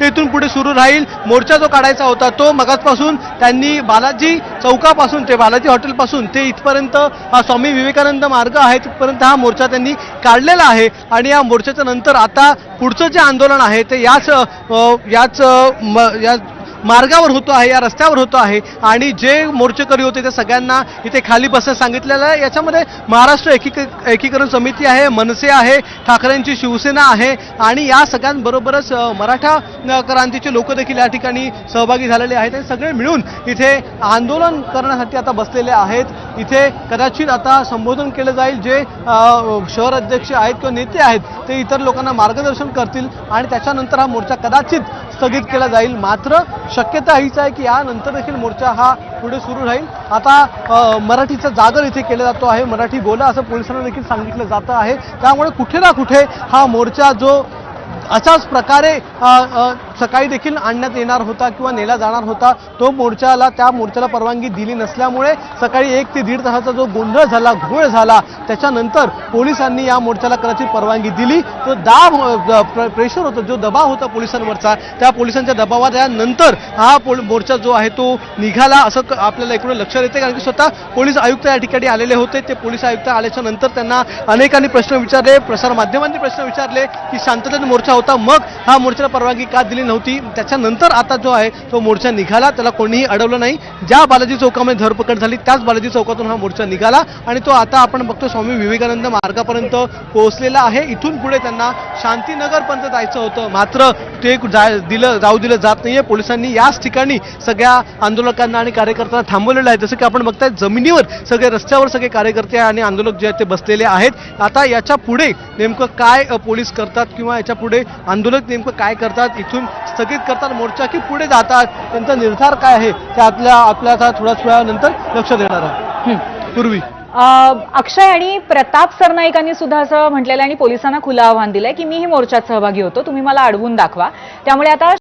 इथून पुढे सुरू राहील। मोर्चा जो काढायचा होता तो मगाचपासून त्यांनी बालाजी चौकापासून ते बालाजी हॉटेलपासून ते इथपर्यंत हा स्वामी विवेकानंद मार्ग आहे तिथपर्यंत हा मोर्चा त्यांनी काढलेला आहे। आणि या मोर्चाच्या नंतर आता पुढचं जे आंदोलन आहे ते याच मार्गावर होतो आहे, या रस्त्यावर होतो आहे। आणि जे मोर्चेकरी होते ते सगळ्यांना इथे खाली बसण्यास सांगितलेलं आहे। याच्यामध्ये महाराष्ट्र एकीकरण समिती आहे, मनसे आहे, ठाकरेंची शिवसेना आहे आणि या सगळ्यांबरोबरच मराठा क्रांतीचे लोक देखील या ठिकाणी सहभागी झालेले आहेत। हे सगळे मिळून इथे आंदोलन करण्यासाठी आता बसलेले आहेत। इथे कदाचित आता संबोधन केलं जाईल, जे शहर अध्यक्ष आहेत किंवा नेते आहेत ते इतर लोकांना मार्गदर्शन करतील आणि त्याच्यानंतर हा मोर्चा कदाचित स्थगित केला जाईल। मात्र शक्यता हीच आहे की यानंतर देखील मोर्चा हा पुढे सुरू राहील। आता मराठीचा जागर इथे केला जातो आहे, मराठी बोला असं पोलिसांना देखील सांगितलं जातं आहे। त्यामुळे कुठे ना कुठे हा मोर्चा जो अशाच प्रकारे सकाळी देखील आणण्यात येणार होता किंवा नेला जाणार होता तो त्या मोर्चाला परवानगी दिली नसल्यामुळे सकाळी 1 ते 1.5 तासाचा जो गोंधळ झाला, घोळ झाला, त्याच्यानंतर पोलिसांनी या मोर्चाला कदाचित परवानगी दिली। तो प्रेशर होता, जो दबाव होता पोलिसांवरचा, त्या पोलिसांच्या दबावानंतर हा मोर्चा जो आहे तो निघाला असं आपल्याला एकूण लक्षात येते। कारण की स्वतः पोलीस आयुक्त या ठिकाणी आलेले होते। ते पोलीस आयुक्त आल्याच्या नंतर त्यांना अनेकांनी प्रश्न विचारले, प्रसार माध्यमांनी प्रश्न विचारले की शांततेत मोर्चा होता, मग हा मोर्चाला परवानगी का दिली नव्हती। त्याच्यानंतर आता जो आहे तो मोर्चा निघाला, त्याला कोणीही अडवलं नाही। ज्या बालाजी चौकामध्ये धरपकड झाली त्याच बालाजी चौकातून हा मोर्चा निघाला आणि तो आता आपण बघतो स्वामी विवेकानंद मार्गापर्यंत पोहोचलेला आहे। इथून पुढे त्यांना शांतीनगरपर्यंत जायचं होतं, मात्र ते जाऊ दिलं जात नाहीये। पोलिसांनी याच ठिकाणी सगळ्या आंदोलकांना आणि कार्यकर्त्यांना थांबवलेलं आहे। जसं की आपण बघताय जमिनीवर सगळे रस्त्यावर सगळे कार्यकर्ते आणि आंदोलक जे आहेत ते बसलेले आहेत। आता याच्या पुढे नेमकं काय पोलीस करतात किंवा याच्या पुढे आंदोलक नेमकं काय करतात, इथून स्थगित करतात मोर्चा की पुढे जातात, त्यांचा निर्धार काय आहे ते आपल्या थोड्याच वेळानंतर लक्ष देणार आहे। पूर्वी अक्षय आणि प्रताप सरनाईकांनी सुद्धा असं म्हटलेलं आणि पोलिसांना खुलं आव्हान दिलंय की मी ही मोर्चात सहभागी होतो, तुम्ही मला अडवून दाखवा। त्यामुळे आता